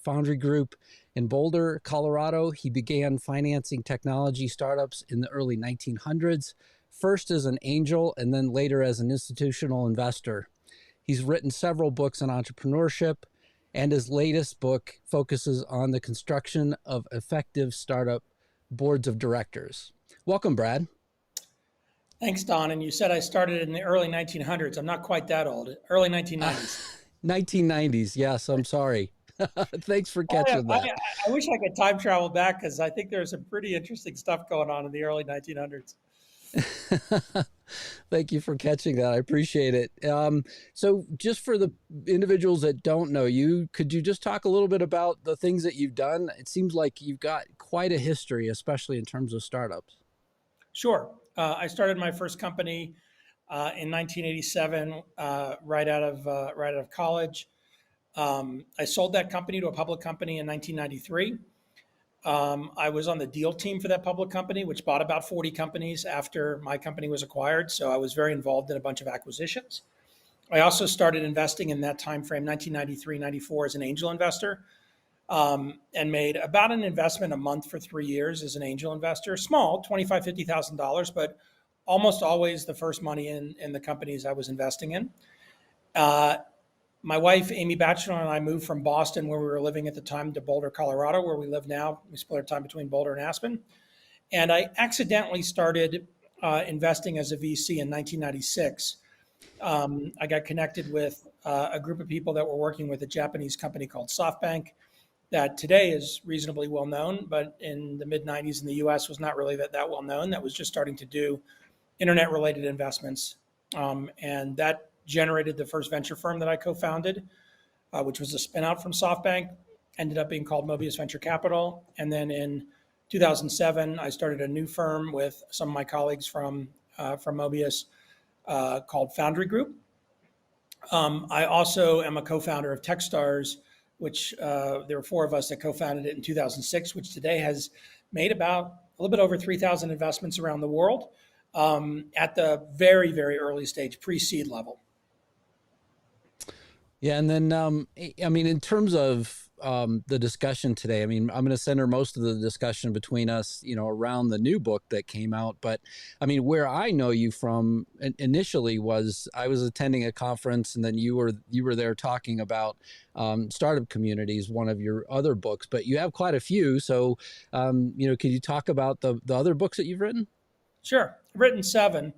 Foundry Group in Boulder, Colorado. He began financing technology startups in the early 1900s, first as an angel and then later as an institutional investor. He's written several books on entrepreneurship, and his latest book focuses on the construction of effective startup boards of directors. Welcome, Brad. Thanks, Don. And you said I started in the early 1900s. I'm not quite that old. Early 1990s. 1990s. Yes, I'm sorry. Thanks for catching that. I wish I could time travel back because I think there's some pretty interesting stuff going on in the early 1900s. Thank you for catching that. I appreciate it. So just for the individuals that don't know you, could you just talk a little bit about the things that you've done? It seems like you've got quite a history, especially in terms of startups. Sure. I started my first company in 1987, right out of college. I sold that company to a public company in 1993. I was on the deal team for that public company, which bought about 40 companies after my company was acquired. So I was very involved in a bunch of acquisitions. I also started investing in that time frame, 1993, 94, as an angel investor, and made about an investment a month for 3 years as an angel investor. Small, $25,000, $50,000, but almost always the first money in the companies I was investing in. My wife, Amy Batchelor, and I moved from Boston, where we were living at the time, to Boulder, Colorado, where we live now. We split our time between Boulder and Aspen. And I accidentally started investing as a VC in 1996. I got connected with a group of people that were working with a Japanese company called SoftBank that today is reasonably well known, but in the mid 90s in the US was not really that well known. That was just starting to do internet related investments. And that generated the first venture firm that I co-founded, which was a spin-out from SoftBank, ended up being called Mobius Venture Capital. And then in 2007, I started a new firm with some of my colleagues from Mobius called Foundry Group. I also am a co-founder of Techstars, which there were 4 of us that co-founded it in 2006, which today has made about a little bit over 3,000 investments around the world at the very, very early stage, pre-seed level. Yeah, and then I mean, in terms of the discussion today, I mean, I'm going to center most of the discussion between us, around the new book that came out. But I mean, where I know you from initially was I was attending a conference, and then you were there talking about startup communities, one of your other books. But you have quite a few, so could you talk about the other books that you've written? Sure, I've written 7.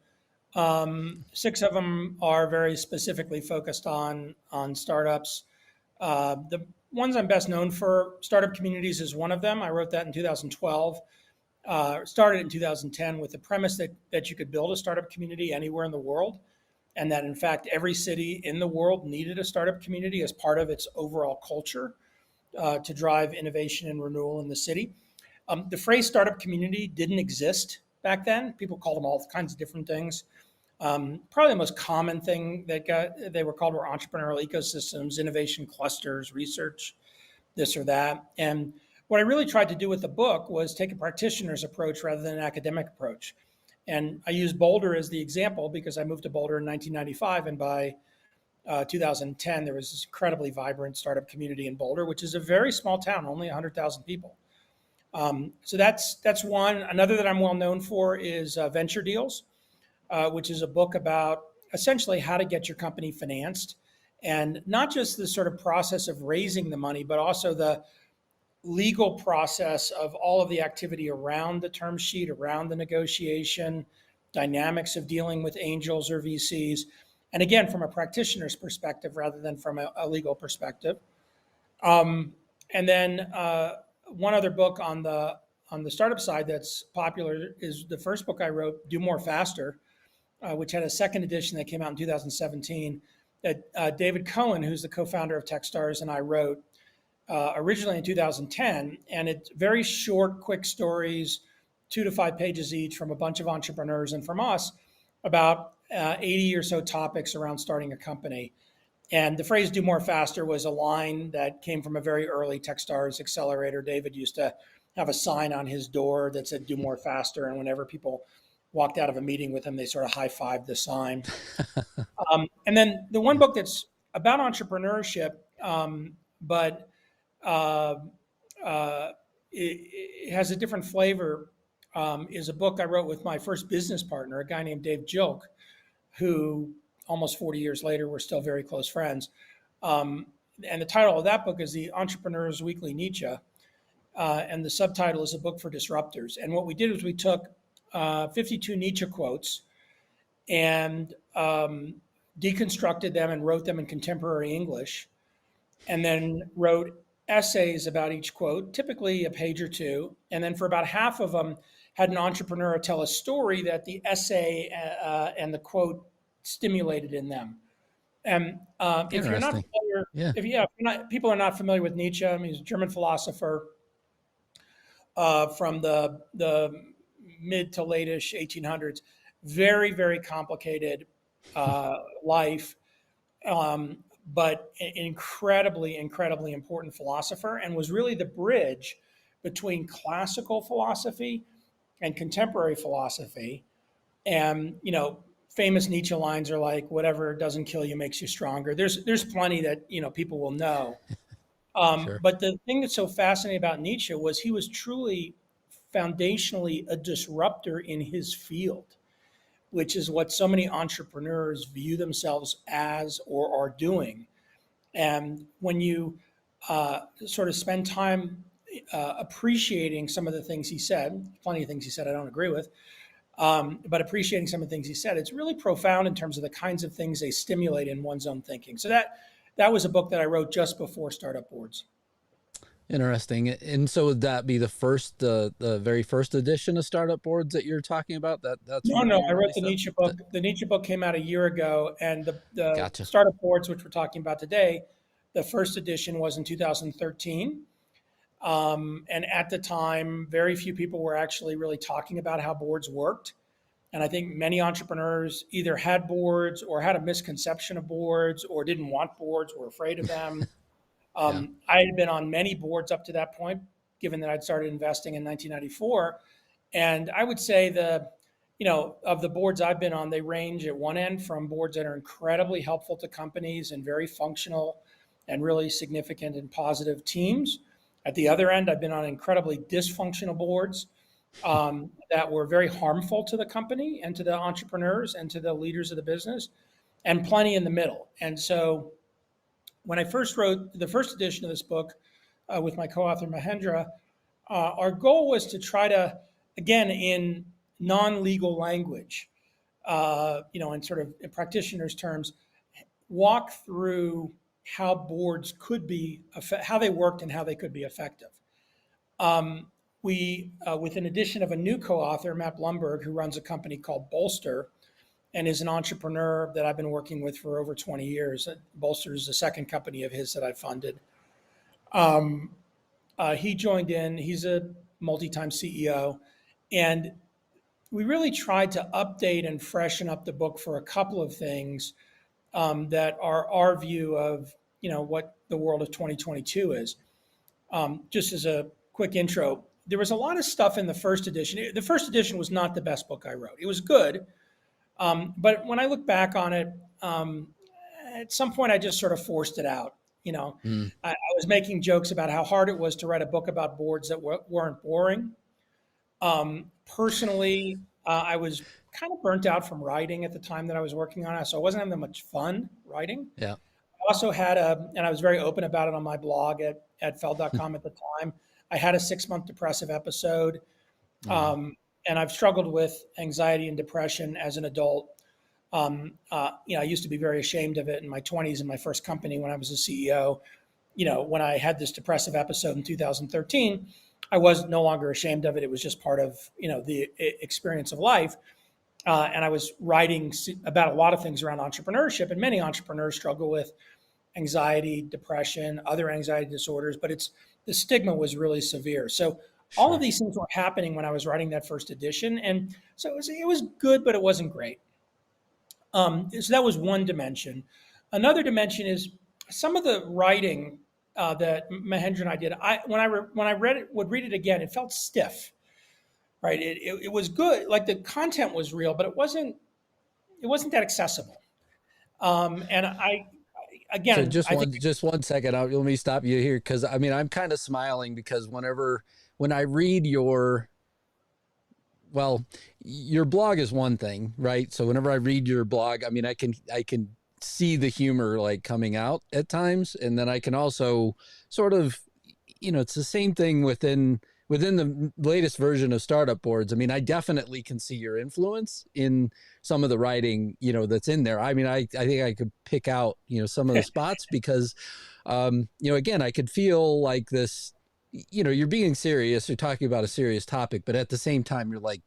6 of them are very specifically focused on startups. The ones I'm best known for, Startup Communities is one of them. I wrote that in 2012. Started in 2010 with the premise that you could build a startup community anywhere in the world, and that in fact every city in the world needed a startup community as part of its overall culture to drive innovation and renewal in the city. The phrase startup community didn't exist back then. People called them all kinds of different things. Probably the most common thing they were called were entrepreneurial ecosystems, innovation clusters, research, this or that. And what I really tried to do with the book was take a practitioner's approach rather than an academic approach. And I use Boulder as the example because I moved to Boulder in 1995, and by 2010 there was this incredibly vibrant startup community in Boulder, which is a very small town, only 100,000 people. So that's one. Another that I'm well known for is Venture Deals, which is a book about essentially how to get your company financed, and not just the sort of process of raising the money, but also the legal process of all of the activity around the term sheet, around the negotiation, dynamics of dealing with angels or VCs. And again, from a practitioner's perspective rather than from a legal perspective. And then one other book on the startup side that's popular is the first book I wrote, Do More Faster, which had a second edition that came out in 2017 that David Cohen, who's the co-founder of Techstars, and I wrote originally in 2010. And it's very short, quick stories, 2 to 5 pages each from a bunch of entrepreneurs and from us about 80 or so topics around starting a company. And the phrase do more faster was a line that came from a very early Techstars accelerator. David used to have a sign on his door that said do more faster. And whenever people walked out of a meeting with him, they sort of high-fived the sign. And then the one book that's about entrepreneurship, but uh, uh, it has a different flavor. Is a book I wrote with my first business partner, a guy named Dave Jilk, who almost 40 years later, we're still very close friends. Um, and the title of that book is The Entrepreneur's Weekly Nietzsche. And the subtitle is A Book for Disruptors. And what we did was we took 52 Nietzsche quotes and deconstructed them and wrote them in contemporary English, and then wrote essays about each quote, typically a page or two. And then for about half of them, had an entrepreneur tell a story that the essay and the quote stimulated in them. And if you're not Interesting. familiar, Yeah. if you're not, people are not familiar with Nietzsche. I mean, he's a German philosopher from the mid to late-ish 1800s. Very, very complicated life, but an incredibly, incredibly important philosopher, and was really the bridge between classical philosophy and contemporary philosophy. And famous Nietzsche lines are like, "Whatever doesn't kill you makes you stronger." There's plenty that people will know. Sure. But the thing that's so fascinating about Nietzsche was he was truly foundationally a disruptor in his field, which is what so many entrepreneurs view themselves as or are doing. And when you sort of spend time appreciating some of the things he said, plenty of things he said I don't agree with, but appreciating some of the things he said, it's really profound in terms of the kinds of things they stimulate in one's own thinking. So that was a book that I wrote just before Startup Boards. Interesting. And so would that be the very first edition of Startup Boards that you're talking about? That's No, when no, you I wrote the released that? Nietzsche book. The Nietzsche book came out a year ago, and the Gotcha. Startup Boards, which we're talking about today, the first edition was in 2013. And at the time, very few people were actually really talking about how boards worked. And I think many entrepreneurs either had boards or had a misconception of boards or didn't want boards, were afraid of them. Yeah. I had been on many boards up to that point, given that I'd started investing in 1994. And I would say of the boards I've been on, they range at one end from boards that are incredibly helpful to companies and very functional and really significant and positive teams. At the other end, I've been on incredibly dysfunctional boards that were very harmful to the company and to the entrepreneurs and to the leaders of the business, and plenty in the middle. And so when I first wrote the first edition of this book with my co-author Mahendra, our goal was to try to, again, in non-legal language, in sort of in practitioners' terms, walk through how boards could be, how they worked and how they could be effective. With an addition of a new co-author, Matt Blumberg, who runs a company called Bolster, and is an entrepreneur that I've been working with for over 20 years. Bolster is the second company of his that I funded. He joined in. He's a multi-time CEO, and we really tried to update and freshen up the book for a couple of things that are our view of what the world of 2022 is. Just as a quick intro, there was a lot of stuff in the first edition. The first edition was not the best book I wrote. It was good, but when I look back on it, at some point I just sort of forced it out. Mm. I was making jokes about how hard it was to write a book about boards that weren't boring. Personally, I was kind of burnt out from writing at the time that I was working on it, so I wasn't having that much fun writing. Yeah. I also had and I was very open about it on my blog at Feld.com at the time. I had a 6-month depressive episode. Wow. And I've struggled with anxiety and depression as an adult. I used to be very ashamed of it in my 20s in my first company when I was a CEO. When I had this depressive episode in 2013, I was no longer ashamed of it. It was just part of, the experience of life. And I was writing about a lot of things around entrepreneurship, and many entrepreneurs struggle with anxiety, depression, other anxiety disorders, but the stigma was really severe. So all of Sure. these things were happening when I was writing that first edition, and so it was good, but it wasn't great. So that was one dimension. Another dimension is some of the writing that Mahendra and I did. When I read it, would read it again, it felt stiff, right? It was good, like the content was real, but it wasn't that accessible. And So again, I think, just 1 second. Let me stop you here because I mean I'm kind of smiling because when I read well, your blog is one thing, right? So whenever I read your blog, I mean I can see the humor like coming out at times, and then I can also sort of, it's the same thing within the latest version of startup boards. I mean, I definitely can see your influence in some of the writing, that's in there. I mean, I think I could pick out, some of the spots because, again, I could feel like this, you're being serious, you're talking about a serious topic, but at the same time, you're like,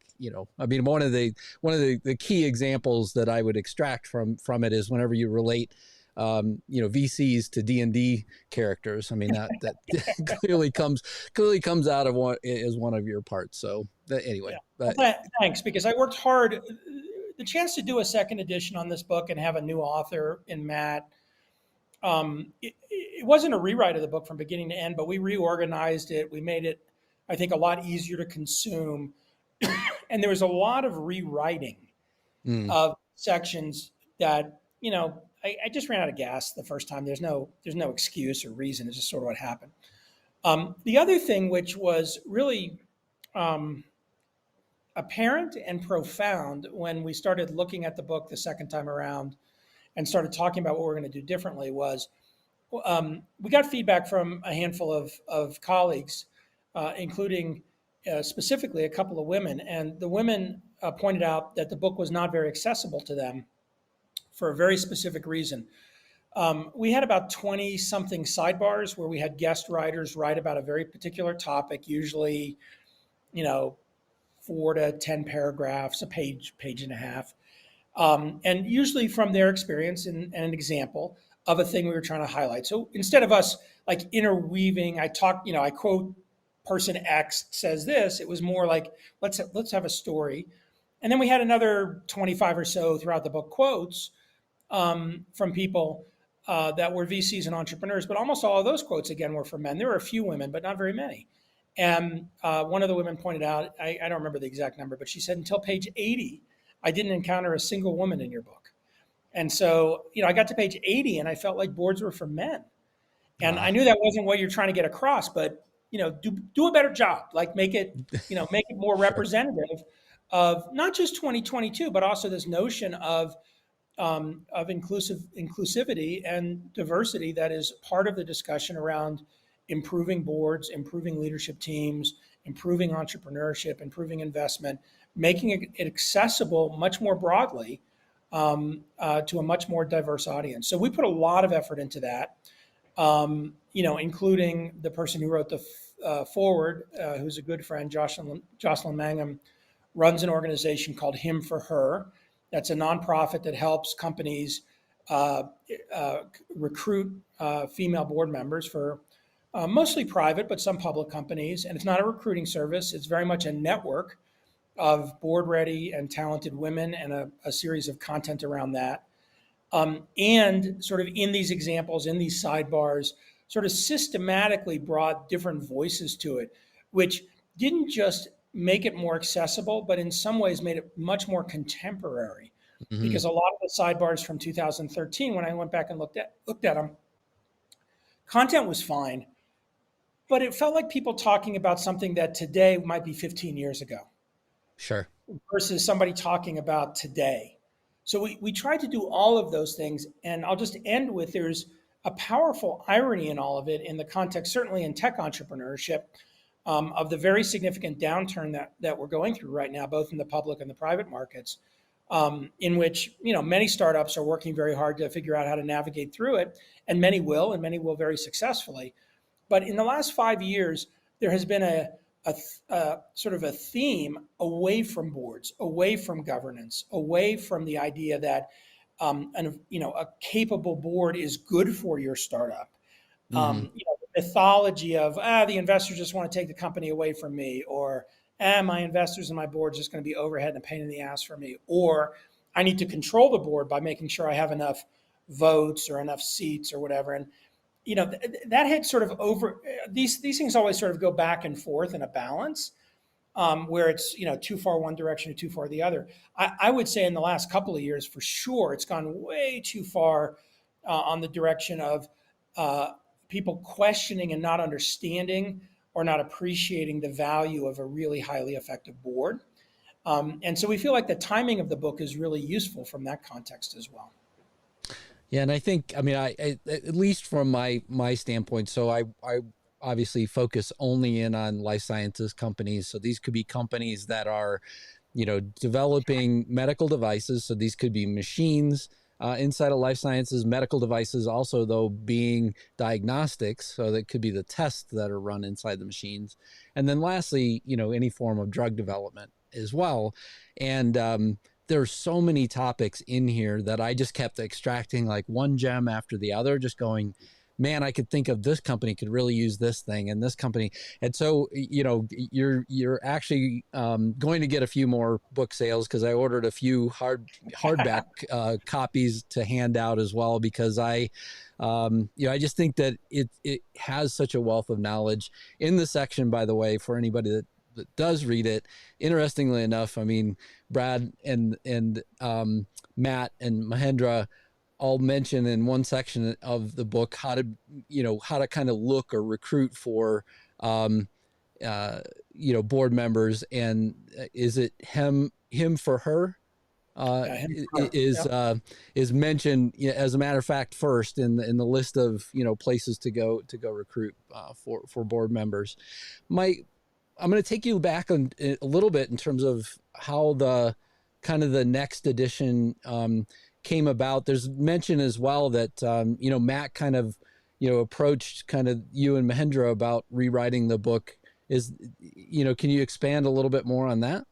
I mean, one of the key examples that I would extract from it is whenever you relate VCs to D&D characters. I mean, that clearly comes out of one is one of your parts. So anyway, yeah. but Well, thanks, because I worked hard. The chance to do a second edition on this book and have a new author in Matt, it wasn't a rewrite of the book from beginning to end, but we reorganized it. We made it, I think, a lot easier to consume. And there was a lot of rewriting mm, of sections that, I just ran out of gas the first time. There's no excuse or reason. It's just sort of what happened. The other thing, which was really um, apparent and profound when we started looking at the book the second time around and started talking about what we're going to do differently, was we got feedback from a handful of colleagues, including specifically a couple of women. And the women pointed out that the book was not very accessible to them for a very specific reason. We had about 20 something sidebars where we had guest writers write about a very particular topic, usually, 4 to 10 paragraphs, a page and a half. And usually from their experience and an example of a thing we were trying to highlight. So instead of us like interweaving, I quote person X says this, it was more like, let's have a story. And then we had another 25 or so throughout the book quotes from people that were VCs and entrepreneurs, but almost all of those quotes again were from men. There were a few women, but not very many. And one of the women pointed out, I don't remember the exact number, but she said, until page 80, I didn't encounter a single woman in your book. And so, I got to page 80 and I felt like boards were for men. And I wow. knew that wasn't what you're trying to get across, but, do a better job, like make it more Sure. representative of not just 2022, but also this notion of inclusivity and diversity that is part of the discussion around improving boards, improving leadership teams, improving entrepreneurship, improving investment, making it accessible much more broadly to a much more diverse audience. So we put a lot of effort into that, including the person who wrote the forward, who's a good friend, Jocelyn Mangum, runs an organization called Him for Her. That's a nonprofit that helps companies uh, recruit female board members for mostly private, but some public companies. And it's not a recruiting service. It's very much a network of board ready and talented women and a series of content around that. And sort of in these examples, in these sidebars, sort of systematically brought different voices to it, which didn't just make it more accessible, but in some ways made it much more contemporary. Mm-hmm. Because a lot of the sidebars from 2013, when I went back and looked at them, content was fine, but it felt like people talking about something that today might be 15 years ago Sure. versus somebody talking about today. So we tried to do all of those things. And I'll just end with, there's a powerful irony in all of it in the context, certainly in tech entrepreneurship, of the very significant downturn that we're going through right now, both in the public and the private markets, in which many startups are working very hard to figure out how to navigate through it, and many will very successfully. But in the last 5 years, there has been a sort of a theme away from boards, away from governance, away from the idea that a capable board is good for your startup. Mm-hmm. The mythology of the investors just want to take the company away from me, or my investors and my board is just going to be overhead and a pain in the ass for me, or I need to control the board by making sure I have enough votes or enough seats or whatever. And that had sort of over these things always sort of go back and forth in a balance, where it's too far one direction or too far the other. I would say in the last couple of years, for sure, it's gone way too far on the direction of people questioning and not understanding or not appreciating the value of a really highly effective board. And so we feel like the timing of the book is really useful from that context as well. Yeah, and I think, I mean, I at least from my standpoint, so I obviously focus only in on life sciences companies. So these could be companies that are, developing medical devices. So these could be machines inside of life sciences, medical devices, also though being diagnostics. So that could be the tests that are run inside the machines. And then lastly, any form of drug development as well. And there's so many topics in here that I just kept extracting like one gem after the other, just going, man, I could think of this company could really use this thing and this company. And so, you're actually going to get a few more book sales because I ordered a few hardback copies to hand out as well, because I just think that it has such a wealth of knowledge in the section, by the way, for anybody that does read it. Interestingly enough, I mean, Brad and Matt and Mahendra all mention in one section of the book how to kind of look or recruit for board members. And is it him for her? Is mentioned, as a matter of fact, first in the list of places to go recruit for board members. I'm going to take you back a little bit in terms of how the kind of the next edition came about. There's mention as well that Matt kind of approached kind of you and Mahendra about rewriting the book. Can you expand a little bit more on that?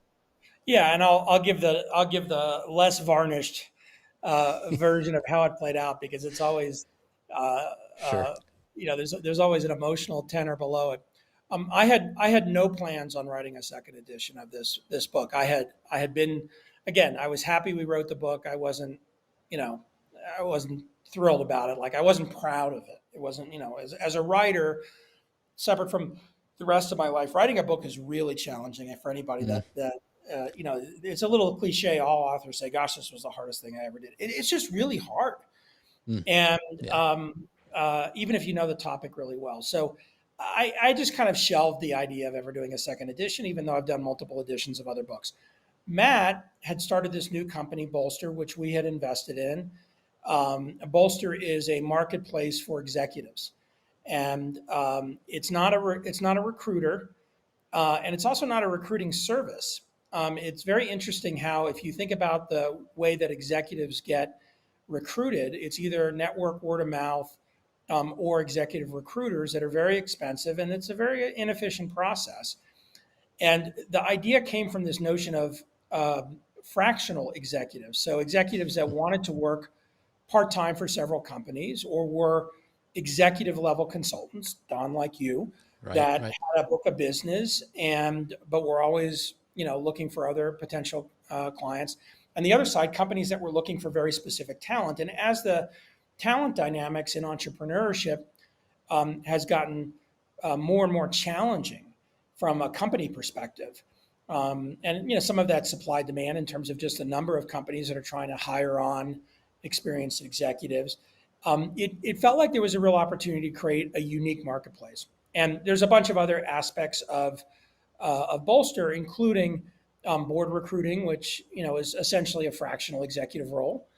Yeah, and I'll give the less varnished version of how it played out, because it's always Sure. there's always an emotional tenor below it. I had no plans on writing a second edition of this book. I had been, again, I was happy we wrote the book. I wasn't thrilled about it. Like, I wasn't proud of it. It wasn't, as a writer, separate from the rest of my life, writing a book is really challenging. For anybody that it's a little cliche. All authors say, "Gosh, this was the hardest thing I ever did." It's just really hard, and even if you know the topic really well. So I just kind of shelved the idea of ever doing a second edition, even though I've done multiple editions of other books. Matt had started this new company, Bolster, which we had invested in. Bolster is a marketplace for executives, and it's not a recruiter, and it's also not a recruiting service. It's very interesting how, if you think about the way that executives get recruited, it's either network, word of mouth, or executive recruiters that are very expensive, and it's a very inefficient process. And the idea came from this notion of fractional executives. So executives that wanted to work part-time for several companies, or were executive level consultants, Don, like you, that had a book of business, but were always looking for other potential clients. And the other side, companies that were looking for very specific talent. And as the talent dynamics in entrepreneurship has gotten more and more challenging from a company perspective, and some of that supply demand in terms of just the number of companies that are trying to hire on experienced executives, it felt like there was a real opportunity to create a unique marketplace. And there's a bunch of other aspects of Bolster, including board recruiting, which is essentially a fractional executive role.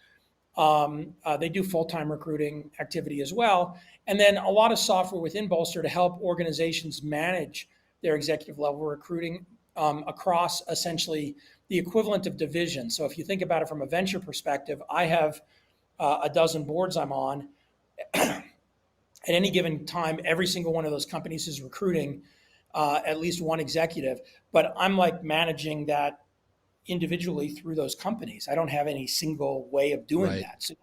They do full-time recruiting activity as well. And then a lot of software within Bolster to help organizations manage their executive level recruiting across essentially the equivalent of divisions. So if you think about it from a venture perspective, I have a dozen boards I'm on. At any given time, every single one of those companies is recruiting at least one executive, but I'm like managing that individually through those companies. I don't have any single way of doing that. So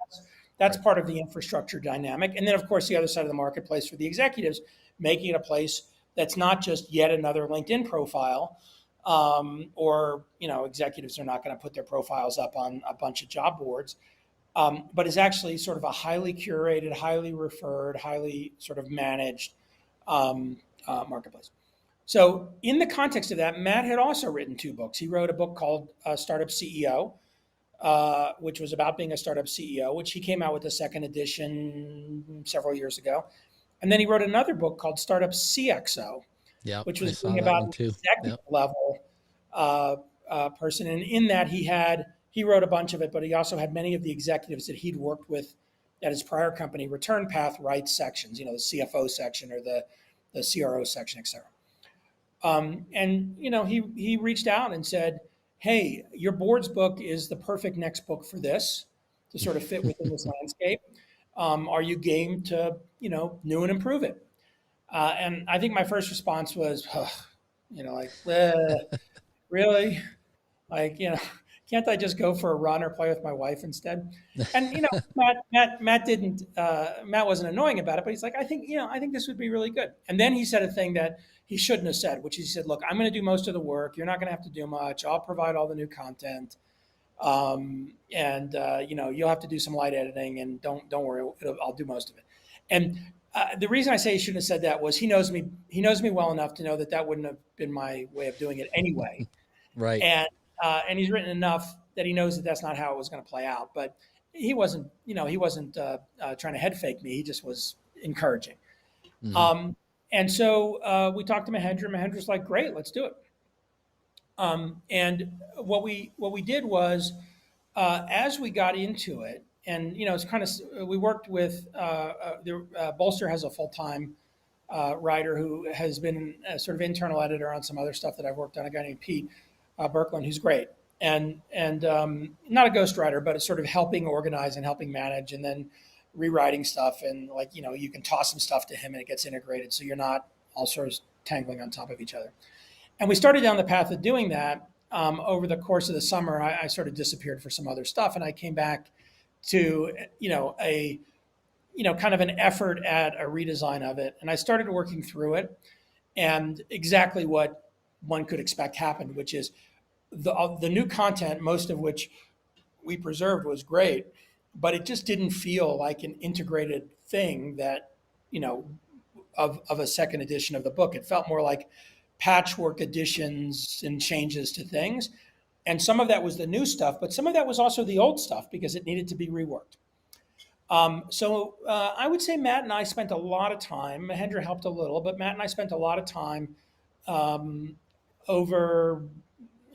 that's part of the infrastructure dynamic. And then, of course, the other side of the marketplace for the executives, making it a place that's not just yet another LinkedIn profile, or executives are not going to put their profiles up on a bunch of job boards, but is actually sort of a highly curated, highly referred, highly sort of managed marketplace. So in the context of that, Matt had also written two books. He wrote a book called Startup CEO, which was about being a startup CEO, which he came out with the second edition several years ago. And then he wrote another book called Startup CXO, Yep, which I was saw being that about one an too. executive Yep. level person. And in that, he wrote a bunch of it, but he also had many of the executives that he'd worked with at his prior company return path rights sections, the CFO section or the CRO section, et cetera. And he reached out and said, "Hey, your board's book is the perfect next book for this to sort of fit within this landscape. Are you game to new and improve it?" And I think my first response was, like, really? Like, can't I just go for a run or play with my wife instead? And Matt wasn't annoying about it, but he's like, I think this would be really good. And then he said a thing that he shouldn't have said, which he said, "Look, I'm going to do most of the work. You're not going to have to do much. I'll provide all the new content, and you'll have to do some light editing, and don't worry, I'll do most of it." And the reason I say he shouldn't have said that was he knows me. He knows me well enough to know that that wouldn't have been my way of doing it anyway. Right. And he's written enough that he knows that that's not how it was going to play out. But he wasn't trying to head fake me. He just was encouraging. Hmm. Um, and so we talked to Mahendra. Mahendra's like, "Great, let's do it." And what we did was, as we got into it, and it's kind of we worked with Bolster has a full time writer who has been a sort of internal editor on some other stuff that I've worked on. A guy named Pete Berkland, who's great, and not a ghostwriter, but it's sort of helping organize and helping manage, and then rewriting stuff. And like you can toss some stuff to him, and it gets integrated, so you're not all sort of tangling on top of each other. And we started down the path of doing that. Over the course of the summer, I sort of disappeared for some other stuff, and I came back to a kind of an effort at a redesign of it, and I started working through it, and exactly what one could expect happened, which is the new content, most of which we preserved, was great, but it just didn't feel like an integrated thing that you know of a second edition of the book. It felt more like patchwork additions and changes to things. And some of that was the new stuff, but some of that was also the old stuff because it needed to be reworked. So I would say Matt and I spent a lot of time. Mahendra helped a little, but Matt and I spent a lot of time um, over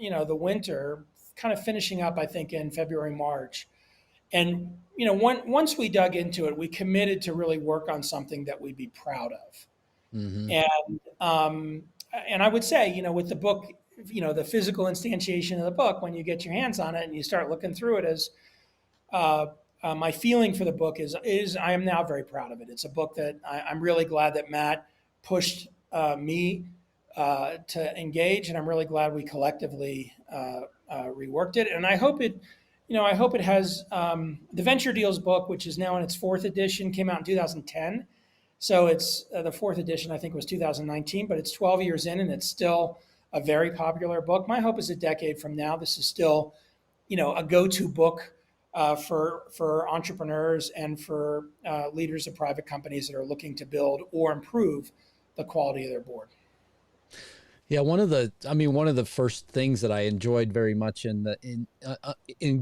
the winter, kind of finishing up. I think in February, March, and once we dug into it, we committed to really work on something that we'd be proud of. Hmm. And I would say, with the book, the physical instantiation of the book, when you get your hands on it and you start looking through it, as my feeling for the book is I am now very proud of it. It's a book that I'm really glad that Matt pushed me to engage, and I'm really glad we collectively reworked it. And I hope it has the Venture Deals book, which is now in its fourth edition, came out in 2010. So it's the fourth edition, I think, was 2019, but it's 12 years in, and it's still a very popular book. My hope is a decade from now, this is still, a go-to book for entrepreneurs and for leaders of private companies that are looking to build or improve the quality of their board. Yeah, one of the first things that I enjoyed very much in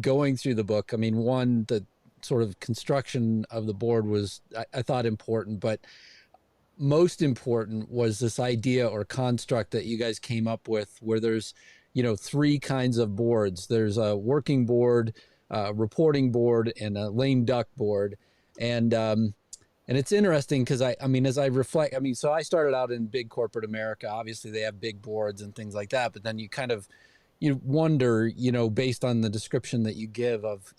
going through the book. I mean, one, the sort of construction of the board was I thought important, but most important was this idea or construct that you guys came up with, where there's three kinds of boards. There's a working board, a reporting board, and a lame duck board, and it's interesting because I mean, as I reflect, I mean, so I started out in big corporate America. Obviously, they have big boards and things like that. But then you wonder, based on the description that you give of,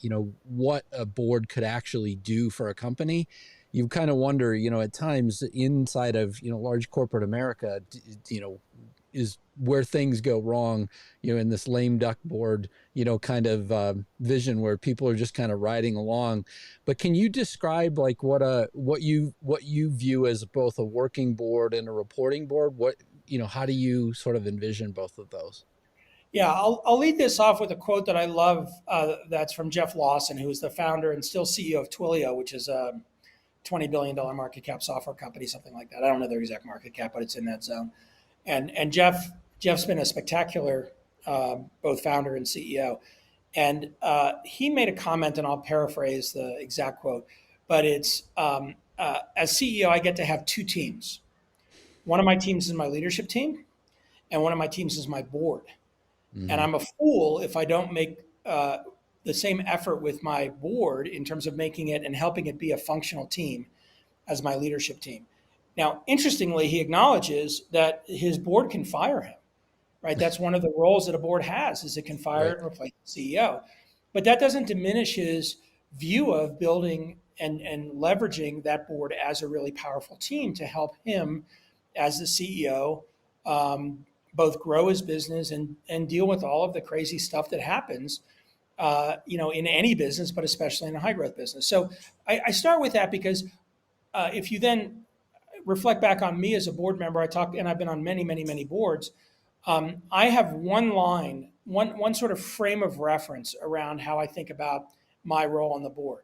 what a board could actually do for a company. You kind of wonder, at times inside of, large corporate America, is where things go wrong, in this lame duck board, kind of vision where people are just kind of riding along. But can you describe like what you view as both a working board and a reporting board? How do you sort of envision both of those? Yeah, I'll lead this off with a quote that I love. That's from Jeff Lawson, who is the founder and still CEO of Twilio, which is a $20 billion market cap software company, something like that. I don't know their exact market cap, but it's in that zone. And Jeff's been a spectacular both founder and CEO. And he made a comment, and I'll paraphrase the exact quote, but it's as CEO, I get to have two teams. One of my teams is my leadership team, and one of my teams is my board. And Hmm. I'm a fool if I don't make the same effort with my board in terms of making it and helping it be a functional team as my leadership team. Now, interestingly, he acknowledges that his board can fire him, right? That's one of the roles that a board has, is it can fire Right. and replace the CEO. But that doesn't diminish his view of building and leveraging that board as a really powerful team to help him as the CEO both grow his business and deal with all of the crazy stuff that happens, in any business, but especially in a high growth business. So I start with that because if you then reflect back on me as a board member, and I've been on many, many, many boards. I have one line, one sort of frame of reference around how I think about my role on the board.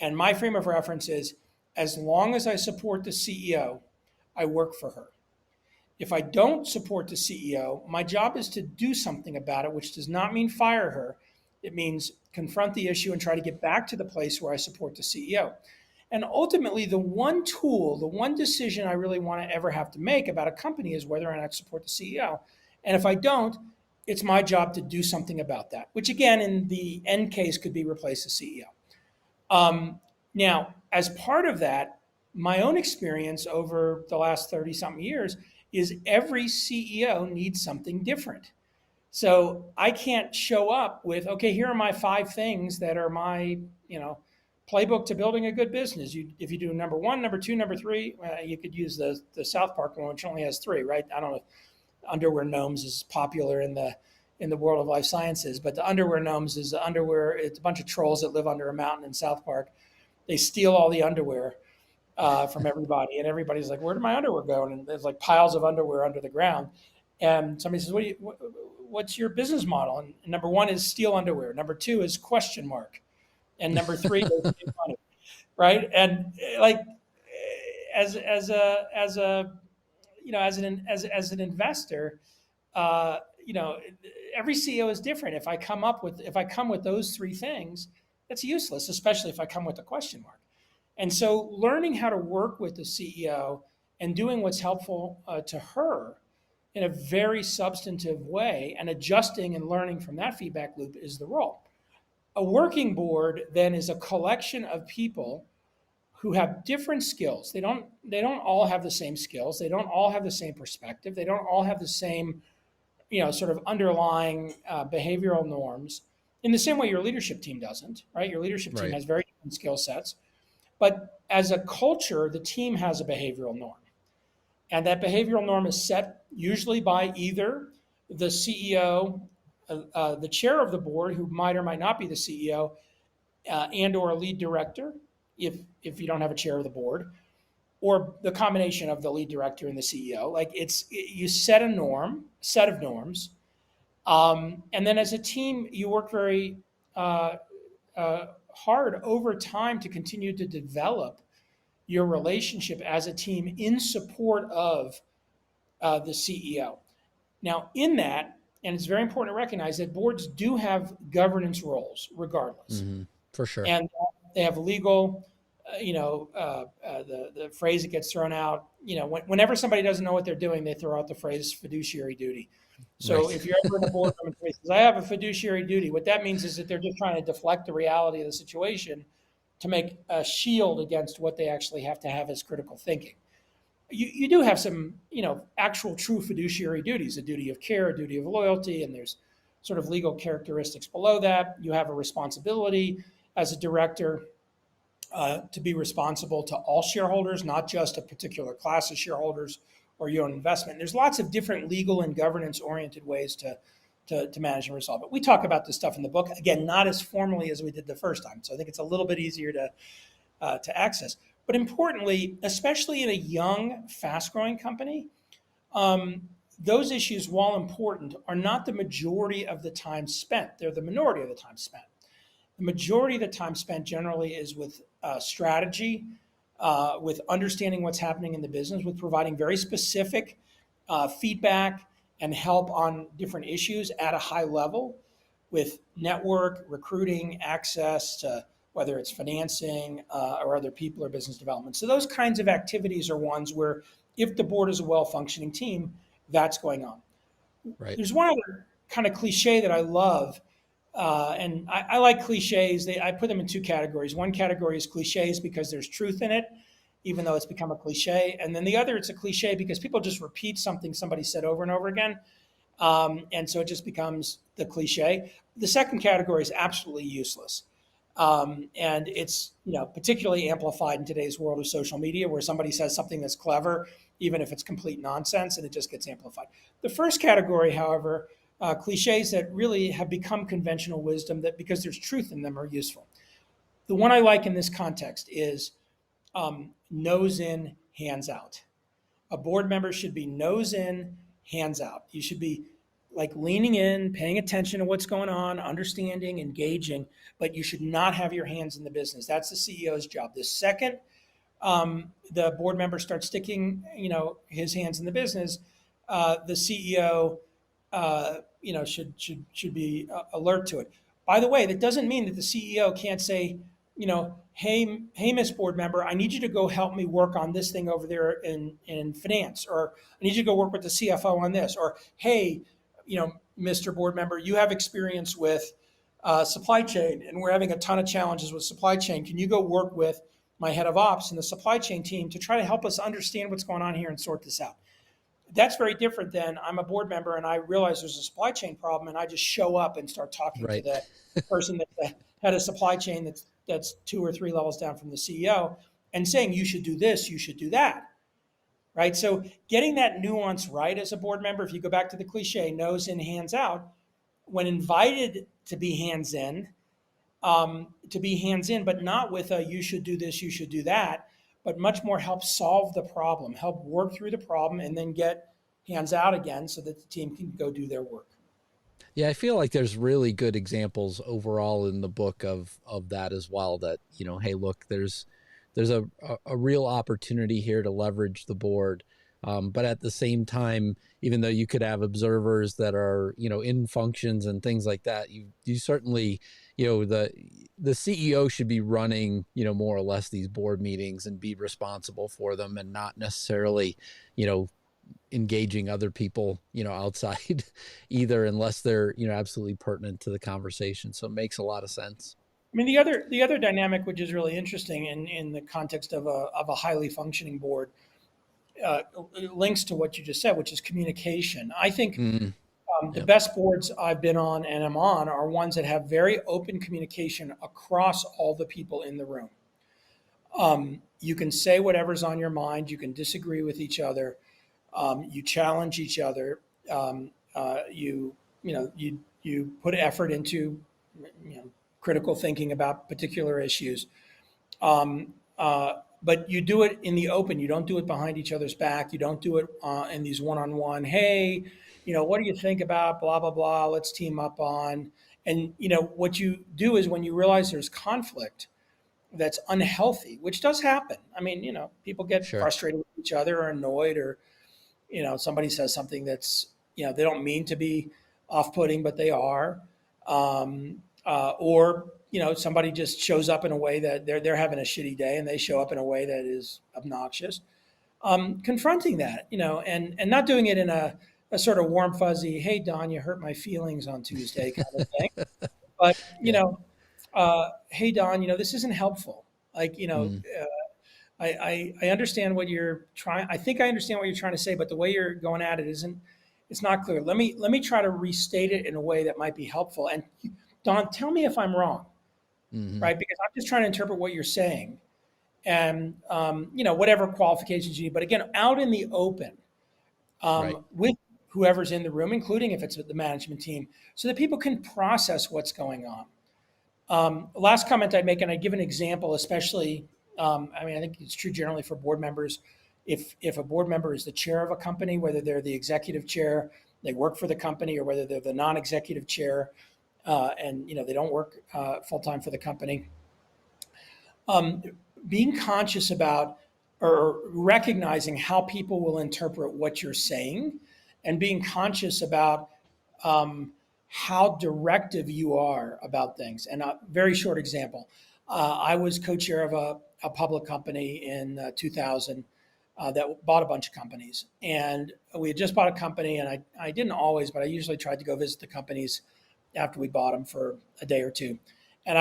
And my frame of reference is, as long as I support the CEO, I work for her. If I don't support the CEO, my job is to do something about it, which does not mean fire her. It means confront the issue and try to get back to the place where I support the CEO. And ultimately, the one tool, the one decision I really want to ever have to make about a company is whether or not I support the CEO. And if I don't, it's my job to do something about that, which again, in the end case, could be replace the CEO. Now, as part of that, my own experience over the last 30 something years is every CEO needs something different. So I can't show up with, okay, here are my 5 things that are my, playbook to building a good business. If you do number 1, number 2, number 3, you could use the South Park one, which only has 3, right? I don't know if underwear gnomes is popular in the world of life sciences, but the underwear gnomes is underwear. It's a bunch of trolls that live under a mountain in South Park. They steal all the underwear from everybody, and everybody's like, "Where did my underwear go?" And there's like piles of underwear under the ground. And somebody says, "What's your business model?" And number 1 is steal underwear. Number 2 is question mark, and number 3 is make money, right? And like as a as an investor, uh, you know, every CEO is different. If I come with those 3 things, that's useless, especially if I come with a question mark. And so, learning how to work with the CEO and doing what's helpful to her in a very substantive way and adjusting and learning from that feedback loop is the role. A working board then is a collection of people who have different skills. They don't all have the same skills. They don't all have the same perspective. They don't all have the same sort of underlying behavioral norms. In the same way your leadership team doesn't, right? Your leadership team Right. has very different skill sets. But as a culture, the team has a behavioral norm. And that behavioral norm is set usually by either the CEO, the chair of the board, who might or might not be the CEO, and or a lead director, if you don't have a chair of the board, or the combination of the lead director and the CEO. Like you set a set of norms, and then as a team, you work very hard over time to continue to develop your relationship as a team in support of the CEO. Now, in that, and it's very important to recognize that boards do have governance roles regardless. Hmm. For sure. And they have legal, the phrase that gets thrown out, whenever somebody doesn't know what they're doing, they throw out the phrase fiduciary duty. So Right. if you're ever in a boardroom and somebody says, I have a fiduciary duty, what that means is that they're just trying to deflect the reality of the situation to make a shield against what they actually have to have as critical thinking. You do have some, actual true fiduciary duties, a duty of care, a duty of loyalty, and there's sort of legal characteristics below that. You have a responsibility as a director to be responsible to all shareholders, not just a particular class of shareholders or your own investment. There's lots of different legal and governance oriented ways to manage and resolve it. We talk about this stuff in the book, again, not as formally as we did the first time. So I think it's a little bit easier to access. But importantly, especially in a young, fast growing company, those issues, while important, are not the majority of the time spent. They're the minority of the time spent. The majority of the time spent generally is with strategy, with understanding what's happening in the business, with providing very specific feedback and help on different issues at a high level. with network, recruiting, access to whether it's financing or other people or business development. So those kinds of activities are ones where if the board is a well-functioning team, that's going on. Right. There's one other kind of cliche that I love, and I like cliches. I put them in two categories. One category is cliches because there's truth in it, even though it's become a cliche. And then the other, it's a cliche because people just repeat something somebody said over and over again. And so it just becomes the cliche. The second category is absolutely useless. And it's particularly amplified in today's world of social media, where somebody says something that's clever, even if it's complete nonsense, and it just gets amplified. The first category, however, cliches that really have become conventional wisdom that because there's truth in them are useful. The one I like in this context is nose in, hands out. A board member should be nose in, hands out. You should be like leaning in, paying attention to what's going on, understanding, engaging, but you should not have your hands in the business. That's the CEO's job. The second the board member starts sticking, his hands in the business, the CEO, should be alert to it. By the way, that doesn't mean that the CEO can't say, hey, Miss Board Member, I need you to go help me work on this thing over there in finance, or I need you to go work with the CFO on this, or hey, Mr. Board Member, you have experience with supply chain, and we're having a ton of challenges with supply chain. Can you go work with my head of ops and the supply chain team to try to help us understand what's going on here and sort this out? That's very different than I'm a board member and I realize there's a supply chain problem and I just show up and start talking to Right. the person that had a supply chain that's 2 or 3 levels down from the CEO and saying, you should do this, you should do that. Right? So getting that nuance right as a board member, if you go back to the cliche, nose in, hands out, when invited to be hands in, but not with a you should do this, you should do that, but much more help solve the problem, help work through the problem, and then get hands out again so that the team can go do their work. Yeah, I feel like there's really good examples overall in the book of that as well. That hey, look, there's a real opportunity here to leverage the board, but at the same time, even though you could have observers that are in functions and things like that, you certainly the CEO should be running more or less these board meetings and be responsible for them, and not necessarily engaging other people outside either, unless they're absolutely pertinent to the conversation. So it makes a lot of sense. I mean, the other dynamic, which is really interesting in the context of a highly functioning board, links to what you just said, which is communication. I think the best boards I've been on and am on are ones that have very open communication across all the people in the room. You can say whatever's on your mind. You can disagree with each other. You challenge each other. You put effort into critical thinking about particular issues. But you do it in the open. You don't do it behind each other's back. You don't do it in these one-on-one, hey, what do you think about blah, blah, blah, let's team up on. And, what you do is when you realize there's conflict that's unhealthy, which does happen. I mean, people get Sure. frustrated with each other or annoyed, or, somebody says something that's, they don't mean to be off-putting, but they are. Or somebody just shows up in a way that they're having a shitty day and they show up in a way that is obnoxious. Confronting that, and not doing it in a sort of warm, fuzzy, hey, Don, you hurt my feelings on Tuesday kind of thing. But, hey, Don, this isn't helpful. Like, I understand what you're trying. I think I understand what you're trying to say, but the way you're going at it it's not clear. Let me try to restate it in a way that might be helpful. And Don, tell me if I'm wrong, right? Because I'm just trying to interpret what you're saying, and whatever qualifications you need. But again, out in the open, Right. with whoever's in the room, including if it's with the management team, so that people can process what's going on. Last comment I'd make, and I'd give an example, especially. I think it's true generally for board members. If a board member is the chair of a company, whether they're the executive chair, they work for the company, or whether they're the non-executive chair, and they don't work full-time for the company, being conscious about or recognizing how people will interpret what you're saying, and being conscious about how directive you are about things. And a very short example, I was co-chair of a public company in 2000 that bought a bunch of companies. And we had just bought a company, and I didn't always, but I usually tried to go visit the companies after we bought them for a day or two. And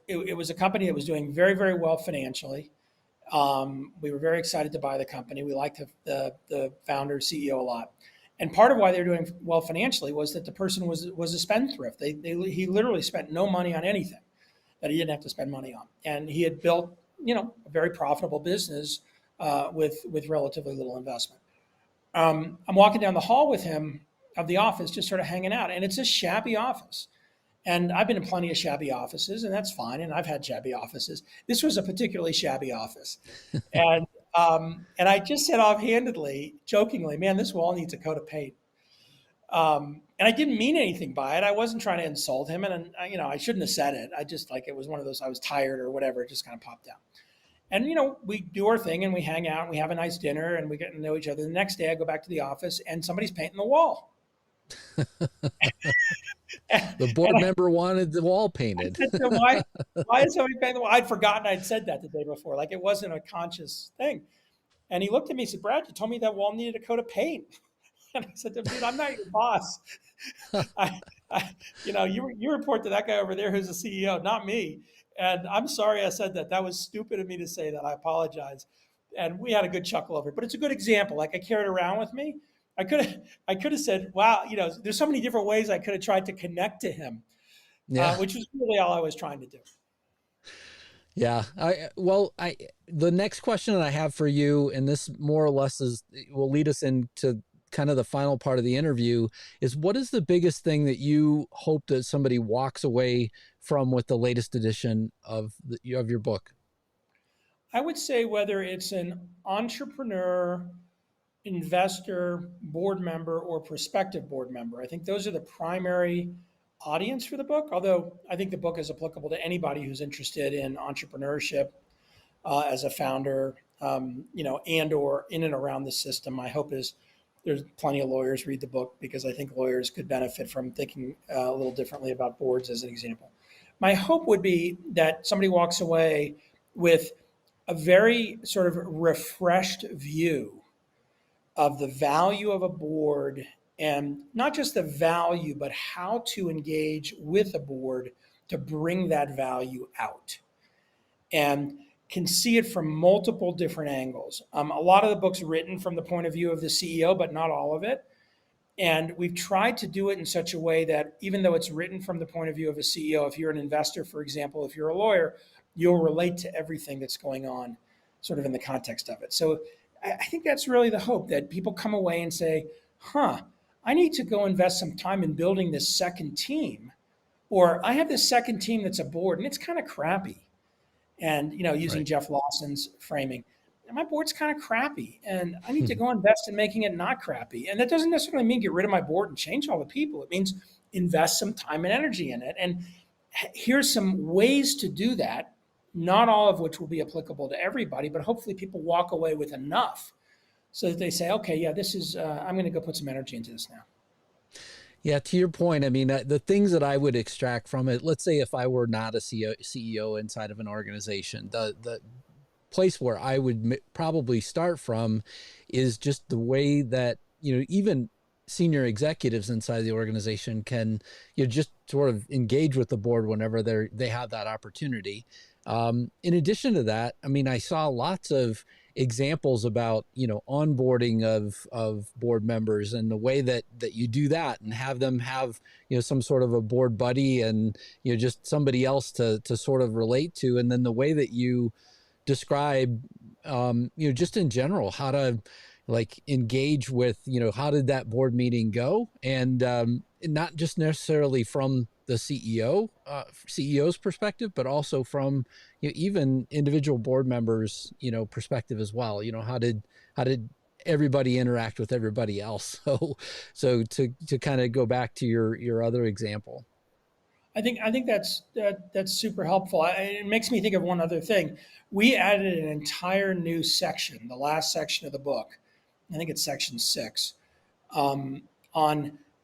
it was a company that was doing very, very well financially. We were very excited to buy the company. We liked the founder, CEO a lot. And part of why they were doing well financially was that the person was a spendthrift. He literally spent no money on anything that he didn't have to spend money on. And he had built, a very profitable business with relatively little investment. I'm walking down the hall with him of the office, just sort of hanging out. And it's a shabby office. And I've been in plenty of shabby offices, and that's fine. And I've had shabby offices. This was a particularly shabby office. And I just said offhandedly, jokingly, man, this wall needs a coat of paint. And I didn't mean anything by it. I wasn't trying to insult him. And, I shouldn't have said it. I just it was one of those, I was tired or whatever. It just kind of popped out. And, we do our thing and we hang out and we have a nice dinner and we get to know each other. The next day I go back to the office and somebody's painting the wall. The board member wanted the wall painted. I said, why is somebody painting the wall? I'd forgotten I'd said that the day before. Like it wasn't a conscious thing. And he looked at me and said, Brad, you told me that wall needed a coat of paint. And I said, dude, I'm not your boss. You report to that guy over there who's the CEO, not me. And I'm sorry I said that. That was stupid of me to say that. I apologize. And we had a good chuckle over it. But it's a good example. Like I carried it around with me. I could have said, wow, there's so many different ways I could have tried to connect to him, which was really all I was trying to do. Yeah. The next question that I have for you, and this more or less will lead us into kind of the final part of the interview, is what is the biggest thing that you hope that somebody walks away from with the latest edition of your book? I would say whether it's an entrepreneur, investor, board member, or prospective board member. I think those are the primary audience for the book, although I think the book is applicable to anybody who's interested in entrepreneurship as a founder, and or in and around the system. My hope is there's plenty of lawyers read the book because I think lawyers could benefit from thinking a little differently about boards as an example. My hope would be that somebody walks away with a very sort of refreshed view of the value of a board, and not just the value, but how to engage with a board to bring that value out, and can see it from multiple different angles. A lot of the book's written from the point of view of the CEO, but not all of it. And we've tried to do it in such a way that even though it's written from the point of view of a CEO, if you're an investor, for example, if you're a lawyer, you'll relate to everything that's going on sort of in the context of it. So I think that's really the hope, that people come away and say, I need to go invest some time in building this second team. Or I have this second team that's a board and it's kind of crappy. And, using Right. Jeff Lawson's framing, my board's kind of crappy and I need to go invest in making it not crappy. And that doesn't necessarily mean get rid of my board and change all the people. It means invest some time and energy in it. And here's some ways to do that, not all of which will be applicable to everybody, but hopefully people walk away with enough so that they say, okay, yeah, this is, I'm going to go put some energy into this now. Yeah, to your point, I mean, the things that I would extract from it, let's say if I were not a CEO inside of an organization, the place where I would probably start from is just the way that, even senior executives inside the organization can, just sort of engage with the board whenever they have that opportunity. In addition to that, I mean, I saw lots of examples about, onboarding of board members and the way that you do that and have them have, some sort of a board buddy and, just somebody else to sort of relate to. And then the way that you describe, just in general, how to engage with, how did that board meeting go? And not just necessarily from the CEO's perspective, but also from even individual board members, perspective as well. How did everybody interact with everybody else? So to kind of go back to your other example. I think that's super helpful. It makes me think of one other thing. We added an entire new section, the last section of the book. I think it's section 6, on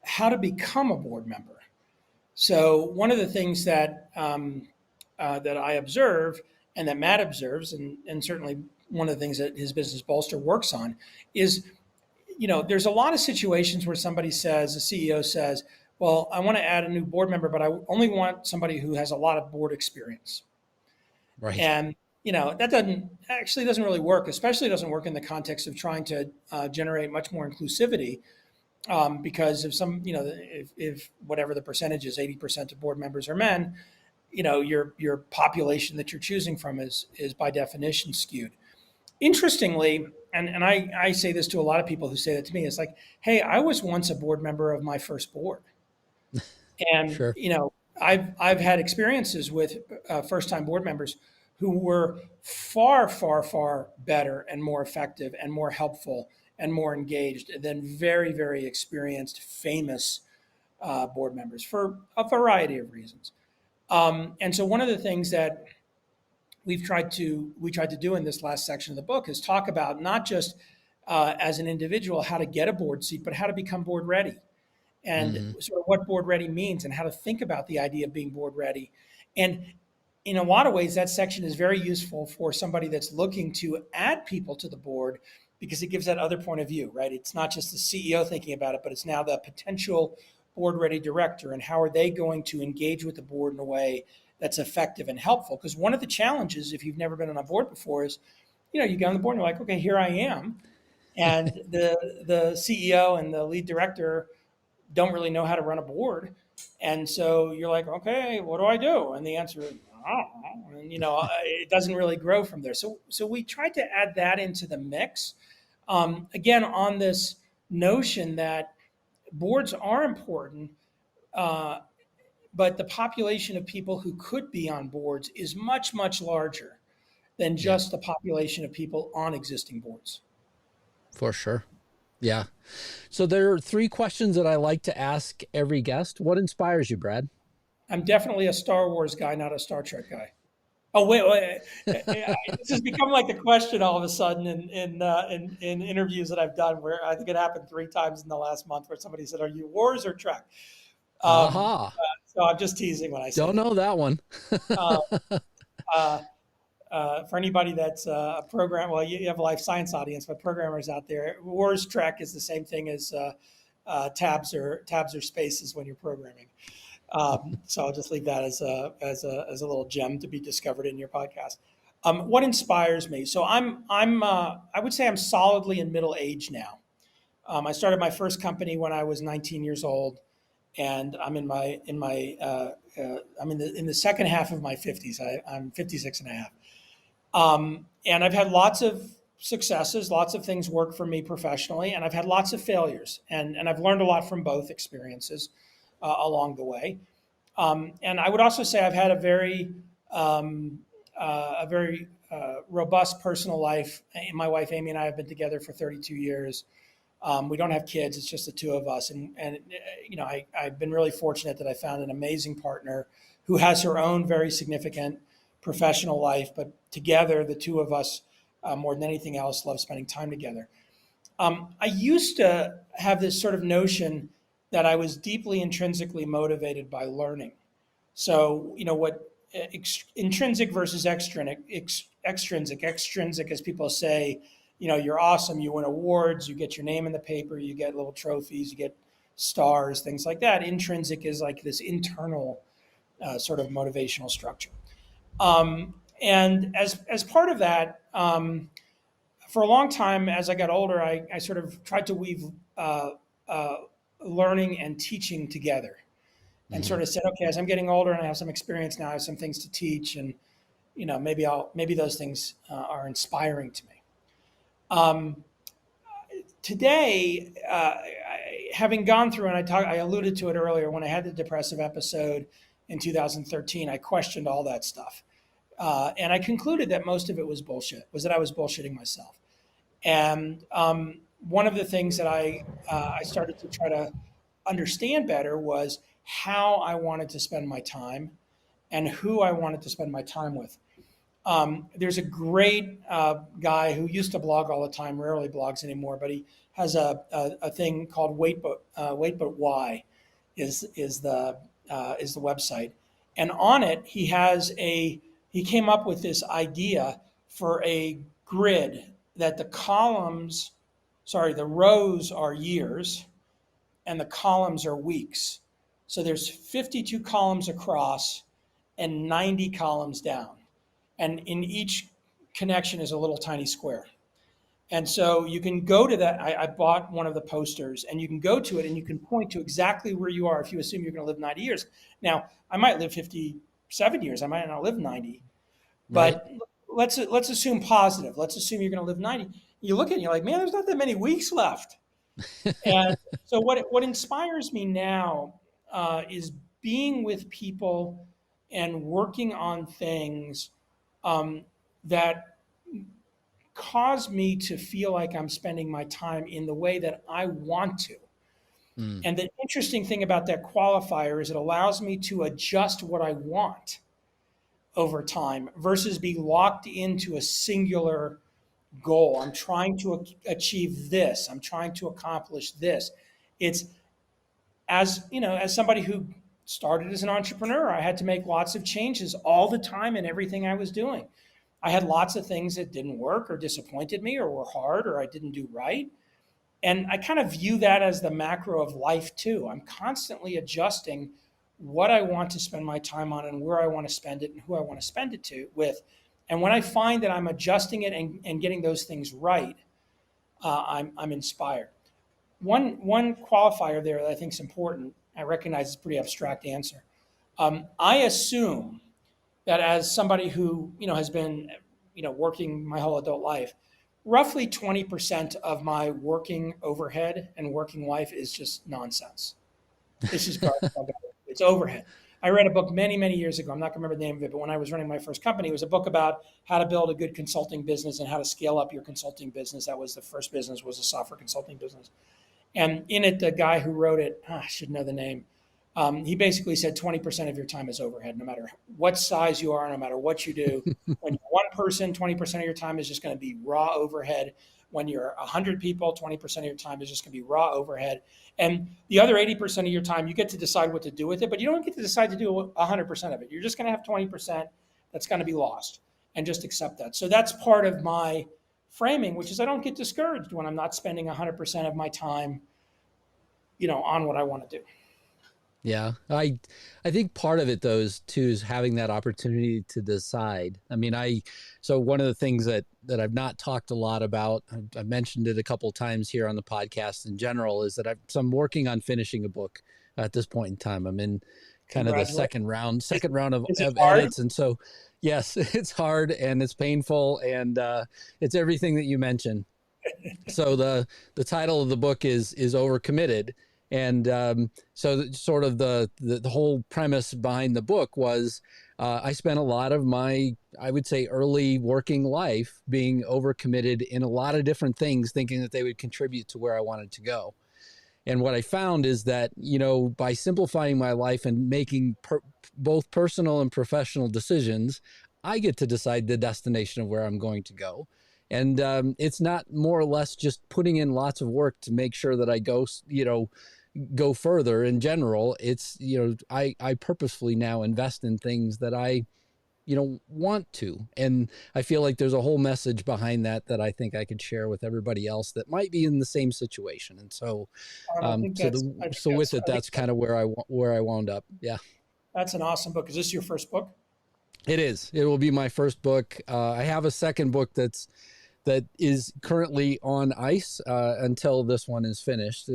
how to become a board member. So one of the things that that I observe and that Matt observes, and certainly one of the things that his business Bolster works on, is there's a lot of situations where somebody says, a CEO says, well, I want to add a new board member, but I only want somebody who has a lot of board experience. Right. And that doesn't really work, especially doesn't work in the context of trying to generate much more inclusivity. Because if whatever the percentage is, 80% of board members are men, your population that you're choosing from is by definition skewed. Interestingly, and I say this to a lot of people who say that to me, it's like, hey, I was once a board member of my first board. And Sure. I've had experiences with first time board members who were far, far, far better and more effective and more helpful and more engaged than very, very experienced, famous board members for a variety of reasons. And so one of the things that we tried to do in this last section of the book is talk about not just as an individual how to get a board seat, but how to become board ready, and Hmm. sort of what board ready means and how to think about the idea of being board ready. And in a lot of ways, that section is very useful for somebody that's looking to add people to the board because it gives that other point of view, right? It's not just the CEO thinking about it, but it's now the potential board ready director and how are they going to engage with the board in a way that's effective and helpful. Because one of the challenges, if you've never been on a board before, is you get on the board and you're like, okay, here I am. And the CEO and the lead director don't really know how to run a board. And so you're like, okay, what do I do? And the answer is, I don't know. And, it doesn't really grow from there. So we tried to add that into the mix. Again, on this notion that boards are important, uh, but the population of people who could be on boards is much, much larger than Yeah, just the population of people on existing boards. for sure. Yeah. So there are three questions that I like to ask every guest. What inspires you, Brad? I'm definitely a Star Wars guy, not a Star Trek guy. Oh wait. This has become like a question all of a sudden in interviews that I've done, where I think it happened 3 times in the last month, where somebody said, "Are you Wars or Trek?" Um, Aha. so I'm just teasing when I say Don't that. know that one. Uh, uh, for anybody that's a program, well, you have a life science audience, but programmers out there, Wars Trek is the same thing as tabs or spaces when you're programming. So I'll just leave that as a little gem to be discovered in your podcast. What inspires me? So I would say I'm solidly in middle age now. I started my first company when I was 19 years old, and I'm in the second half of my 50s. I'm 56 and a half. And I've had lots of successes, lots of things work for me professionally, and I've had lots of failures, and I've learned a lot from both experiences along the way. And I would also say I've had um, a very robust personal life. My wife Amy and I have been together for 32 years. We don't have kids; it's just the two of us. And I've been really fortunate that I found an amazing partner who has her own very significant professional life, but together, the two of us, more than anything else, love spending time together. I used to have this sort of notion that I was deeply intrinsically motivated by learning. So, what intrinsic versus extrinsic, as people say, you're awesome, you win awards, you get your name in the paper, you get little trophies, you get stars, things like that. Intrinsic is like this internal sort of motivational structure. And as part of that, for a long time, as I got older, I sort of tried to weave uh, uh, learning and teaching together, and Hmm. sort of said, okay, as I'm getting older and I have some experience now, I have some things to teach, and maybe those things are inspiring to me. Um, Today, having gone through, and I alluded to it earlier when I had the depressive episode in 2013, I questioned all that stuff. And I concluded that most of it was bullshit, was that I was bullshitting myself. And one of the things that I started to try to understand better was how I wanted to spend my time and who I wanted to spend my time with. There's a great guy who used to blog all the time, rarely blogs anymore, but he has a thing called Wait But Why is is the website. And on it, he came up with this idea for a grid that the rows are years and the columns are weeks. So there's 52 columns across and 90 columns down. And in each connection is a little tiny square. And so you can go to that. I bought one of the posters, and you can go to it and you can point to exactly where you are if you assume you're going to live 90 years. Now, I might live 57 years. I might not live 90. Right. But let's assume positive. Let's assume you're going to live 90. You look at it and you're like, man, there's not that many weeks left. And so what inspires me now is being with people and working on things that cause me to feel like I'm spending my time in the way that I want to. Mm. And the interesting thing about that qualifier is it allows me to adjust what I want over time versus be locked into a singular goal. I'm trying to achieve this. I'm trying to accomplish this. It's as somebody who started as an entrepreneur, I had to make lots of changes all the time in everything I was doing. I had lots of things that didn't work or disappointed me or were hard or I didn't do right. And I kind of view that as the macro of life too. I'm constantly adjusting what I want to spend my time on and where I want to spend it and who I want to spend it with. And when I find that I'm adjusting it and getting those things right, I'm inspired. One qualifier there that I think is important, I recognize it's a pretty abstract answer. I assume that as somebody who has been working my whole adult life, roughly 20% of my working overhead and working life is just nonsense. It's just garbage. It's overhead. I read a book many, many years ago. I'm not going to remember the name of it, but when I was running my first company, it was a book about how to build a good consulting business and how to scale up your consulting business. That was the first business, was a software consulting business. And in it, the guy who wrote it, I should know the name, he basically said 20% of your time is overhead, no matter what size you are, no matter what you do. When you're one person, 20% of your time is just going to be raw overhead. When you're 100 people, 20% of your time is just going to be raw overhead. And the other 80% of your time, you get to decide what to do with it, but you don't get to decide to do 100% of it. You're just going to have 20% that's going to be lost, and just accept that. So that's part of my framing, which is I don't get discouraged when I'm not spending 100% of my time, on what I want to do. Yeah, I think part of it though is having that opportunity to decide. I mean, so one of the things that I've not talked a lot about, I've mentioned it a couple of times here on the podcast in general, is that I'm working on finishing a book at this point in time. I'm in kind of the second round of edits, and so yes, it's hard and it's painful and it's everything that you mentioned. So the title of the book is Overcommitted. And so sort of the whole premise behind the book was I spent a lot of my, I would say, early working life being overcommitted in a lot of different things, thinking that they would contribute to where I wanted to go. And what I found is that, by simplifying my life and making both personal and professional decisions, I get to decide the destination of where I'm going to go. And it's not more or less just putting in lots of work to make sure that I go further. In general, it's, I purposefully now invest in things that I, want to. And I feel like there's a whole message behind that I think I could share with everybody else that might be in the same situation. And so, that's kind of where I wound up. Yeah. That's an awesome book. Is this your first book? It is. It will be my first book. I have a second book that is currently on ice until this one is finished,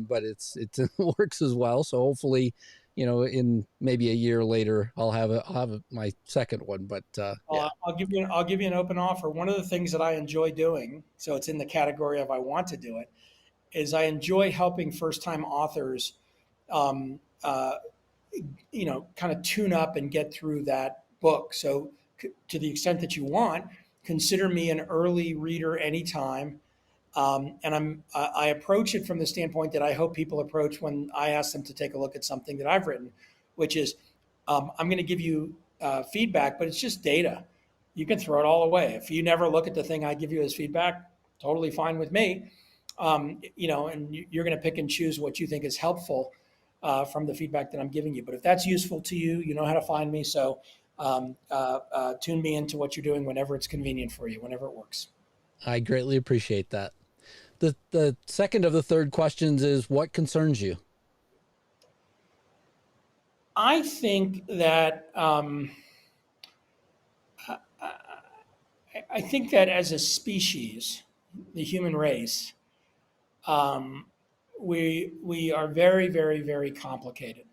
but it's in the works as well. So hopefully, in maybe a year later, I'll have my second one. But yeah. I'll give you an open offer. One of the things that I enjoy doing, so it's in the category of I want to do it, is I enjoy helping first-time authors, kind of tune up and get through that book. So to the extent that you want, consider me an early reader anytime. And I approach it from the standpoint that I hope people approach when I ask them to take a look at something that I've written, which is I'm going to give you feedback, but it's just data. You can throw it all away. If you never look at the thing I give you as feedback, totally fine with me. And you're going to pick and choose what you think is helpful. from the feedback that I'm giving you. But if that's useful to you, you know how to find me. So tune me into what you're doing whenever it's convenient for you, whenever it works. I greatly appreciate that. The second of the third questions is, what concerns you? I think that I think that as a species, the human race, um, we are very, very, very complicated,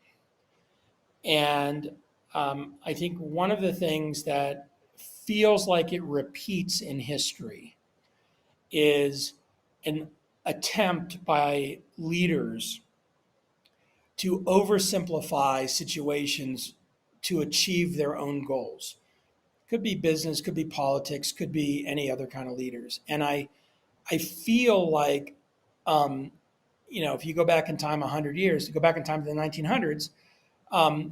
and I think one of the things that feels like it repeats in history is an attempt by leaders to oversimplify situations to achieve their own goals. Could be business, could be politics, could be any other kind of leaders. And I feel like, um, if you go back in time 100 years, to go back in time to the 1900s,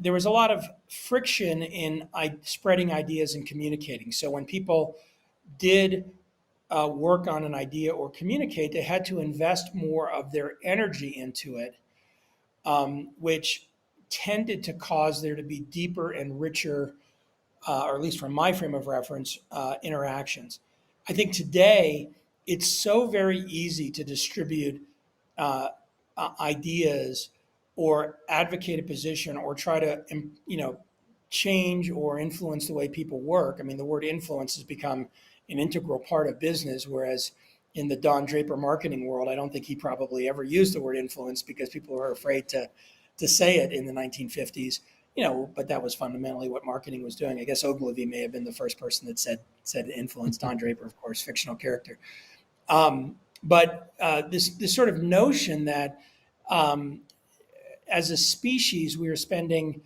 there was a lot of friction in spreading ideas and communicating. So when people did work on an idea or communicate, they had to invest more of their energy into it, which tended to cause there to be deeper and richer, or at least from my frame of reference, interactions. I think today it's so very easy to distribute uh, ideas or advocate a position or try to, change or influence the way people work. I mean, the word influence has become an integral part of business, whereas in the Don Draper marketing world, I don't think he probably ever used the word influence because people were afraid to say it in the 1950s. But that was fundamentally what marketing was doing. I guess Ogilvy may have been the first person that said influence. Don Draper, of course, fictional character. But this sort of notion that as a species we are spending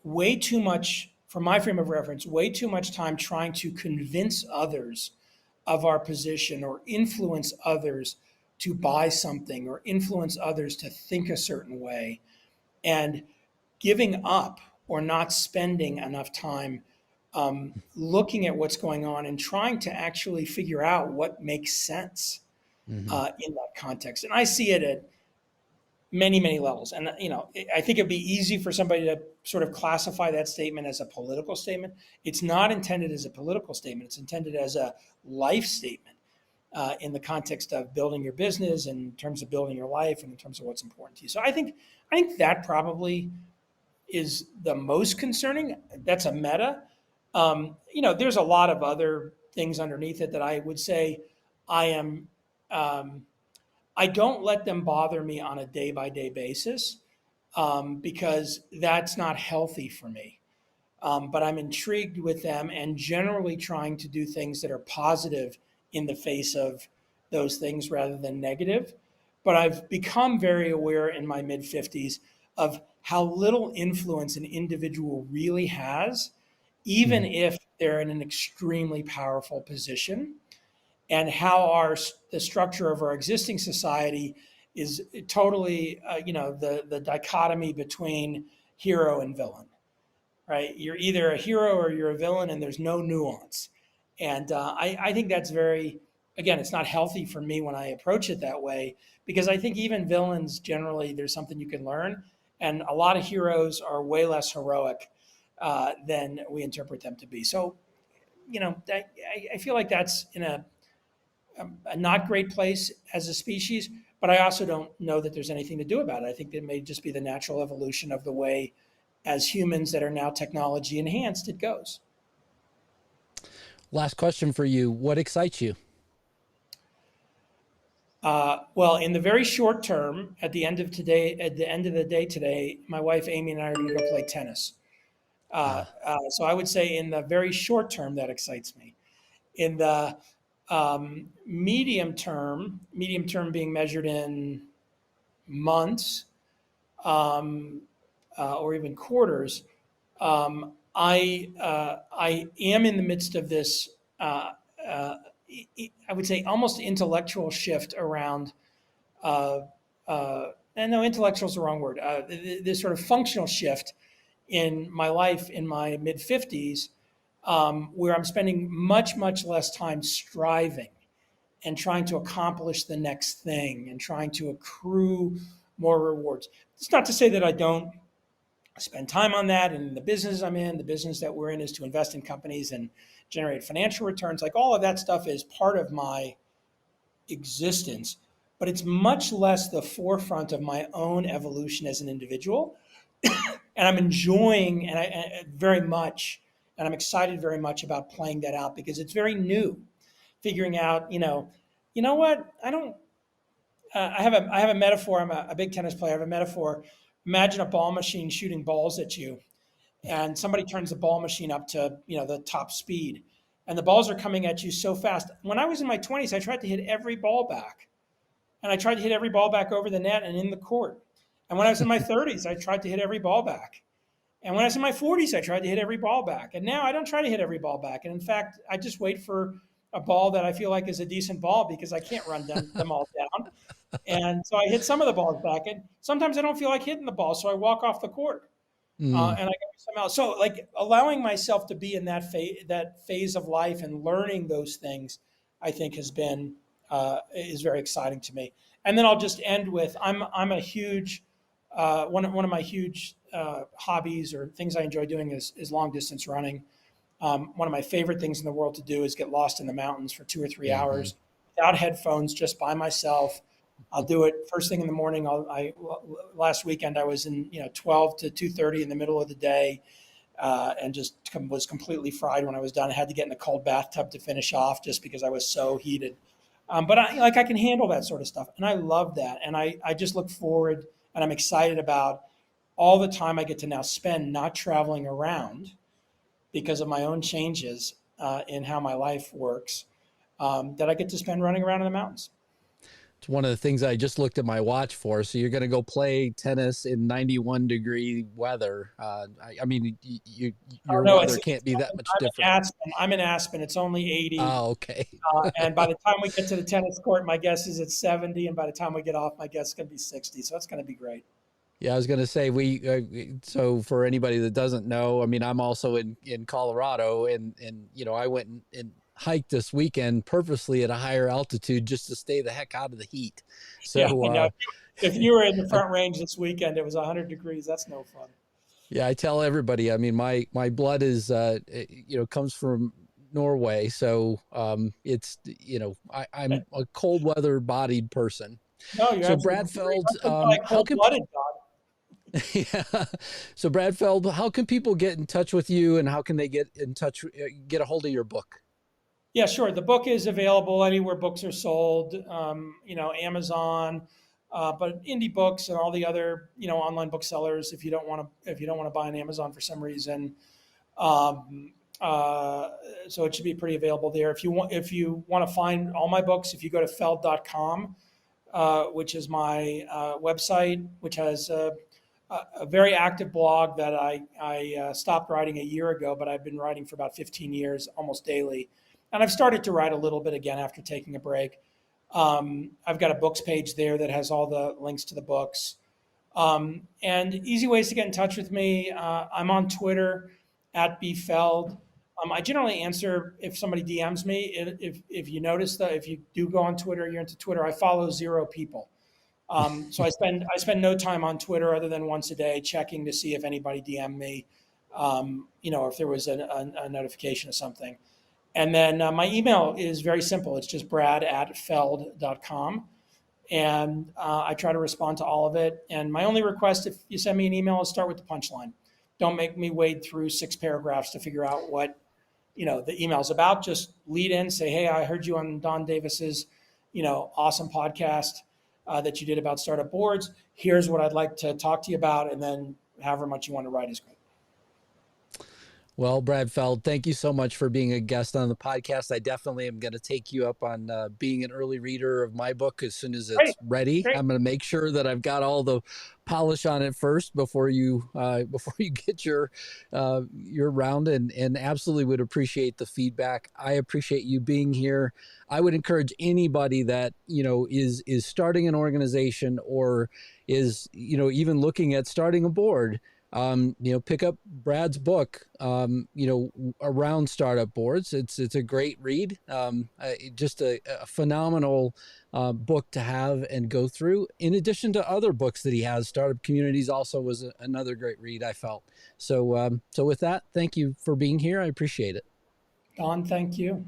way too much, from my frame of reference, way too much time trying to convince others of our position or influence others to buy something or influence others to think a certain way, and giving up or not spending enough time looking at what's going on and trying to actually figure out what makes sense Mm-hmm. in that context. And I see it at many, many levels. And, I think it'd be easy for somebody to sort of classify that statement as a political statement. It's not intended as a political statement. It's intended as a life statement in the context of building your business, and in terms of building your life, and in terms of what's important to you. So I think that probably is the most concerning. That's a meta. There's a lot of other things underneath it that I would say I am. I don't let them bother me on a day by day basis, because that's not healthy for me. But I'm intrigued with them and generally trying to do things that are positive in the face of those things rather than negative. But I've become very aware in my mid 50s of how little influence an individual really has, even if they're in an extremely powerful position, and how the structure of our existing society is totally, the dichotomy between hero and villain, right? You're either a hero or you're a villain, and there's no nuance. And I think that's very, again, it's not healthy for me when I approach it that way, because I think even villains generally, there's something you can learn. And a lot of heroes are way less heroic than we interpret them to be. So, I feel like that's in a not great place as a species, but I also don't know that there's anything to do about it. I think it may just be the natural evolution of the way, as humans that are now technology enhanced, it goes. Last question for you. What excites you? Well, in the very short term, at the end of the day today, my wife Amy and I are going to go play tennis. So I would say in the very short term, that excites me. In the medium term being measured in months, or even quarters, I am in the midst of this, I would say, almost intellectual shift around, and no, intellectual is the wrong word, this sort of functional shift in my life in my mid 50s, where I'm spending much, much less time striving and trying to accomplish the next thing and trying to accrue more rewards. It's not to say that I don't spend time on that. And the business I'm in, the business that we're in is to invest in companies and generate financial returns. Like all of that stuff is part of my existence, but it's much less the forefront of my own evolution as an individual. And I'm enjoying very much, and I'm excited very much about playing that out because it's very new. Figuring out, you know what? I don't. I have a metaphor. I'm a big tennis player. I have a metaphor. Imagine a ball machine shooting balls at you, and somebody turns the ball machine up to the top speed, and the balls are coming at you so fast. When I was in my 20s, I tried to hit every ball back, and I tried to hit every ball back over the net and in the court. And when I was in my 30s, I tried to hit every ball back. And when I was in my 40s, I tried to hit every ball back. And now I don't try to hit every ball back. And in fact, I just wait for a ball that I feel like is a decent ball because I can't run them all down. And so I hit some of the balls back. And sometimes I don't feel like hitting the ball, so I walk off the court Mm. and I go something else. So like allowing myself to be in that phase of life and learning those things, I think has been is very exciting to me. And then I'll just end with I'm a huge one of my huge hobbies or things I enjoy doing is long distance running. One of my favorite things in the world to do is get lost in the mountains for 2 or 3 hours Hmm. without headphones, just by myself. I'll do it first thing in the morning. Last weekend I was in 12 to 2:30 in the middle of the day, and just was completely fried when I was done. I had to get in a cold bathtub to finish off just because I was so heated. But I can handle that sort of stuff, and I love that. And I just look forward, and I'm excited about all the time I get to now spend not traveling around because of my own changes in how my life works. That I get to spend running around in the mountains. It's one of the things I just looked at my watch for. So you're going to go play tennis in 91-degree weather. I mean, Oh your no, weather can't be that much I'm in different. Aspen. I'm in Aspen. It's only 80. Oh, okay. And by the time we get to the tennis court, my guess is it's 70. And by the time we get off, my guess is going to be 60. So it's going to be great. Yeah, I was going to say so for anybody that doesn't know, I mean, I'm also in Colorado, and I went and hiked this weekend purposely at a higher altitude just to stay the heck out of the heat. Yeah, So I know. If you were in the Front Range this weekend, it was 100 degrees. That's no fun. yeah, I tell everybody, I mean, my blood is comes from Norway, so it's I'm a cold weather bodied person. No, you're So absolutely Brad right. Feld, That's like how can cold-blooded, God. yeah. So Brad Feld, how can people get in touch with you, and how can they get in touch, get a hold of your book? Yeah, sure. The book is available anywhere books are sold, Amazon, but indie books and all the other, online booksellers. If you don't want to buy on Amazon for some reason, um, uh, so it should be pretty available there. If you want to find all my books, if you go to feld.com, which is my website, which has a very active blog that I stopped writing a year ago, but I've been writing for about 15 years, almost daily. And I've started to write a little bit again after taking a break. I've got a books page there that has all the links to the books. And easy ways to get in touch with me. I'm on Twitter at bfeld. I generally answer if somebody DMs me. If you notice that if you do go on Twitter, you're into Twitter. I follow 0 people. So I spend no time on Twitter other than once a day checking to see if anybody DM me, if there was a notification of something. And then my email is very simple. It's just brad@feld.com. And I try to respond to all of it. And my only request, if you send me an email, is start with the punchline. Don't make me wade through 6 paragraphs to figure out what the email's about. Just lead in, say, hey, I heard you on Don Davis's awesome podcast that you did about startup boards. Here's what I'd like to talk to you about, and then however much you want to write is great. Well, Brad Feld, thank you so much for being a guest on the podcast. I definitely am going to take you up on being an early reader of my book as soon as it's Great, ready. great. I'm going to make sure that I've got all the polish on it first before you get your round, and absolutely would appreciate the feedback. I appreciate you being here. I would encourage anybody that is starting an organization or is even looking at starting a board. pick up Brad's book, around startup boards. It's a great read, just a phenomenal book to have and go through. In addition to other books that he has, Startup Communities also was another great read, I felt. So with that, thank you for being here. I appreciate it. Don, thank you.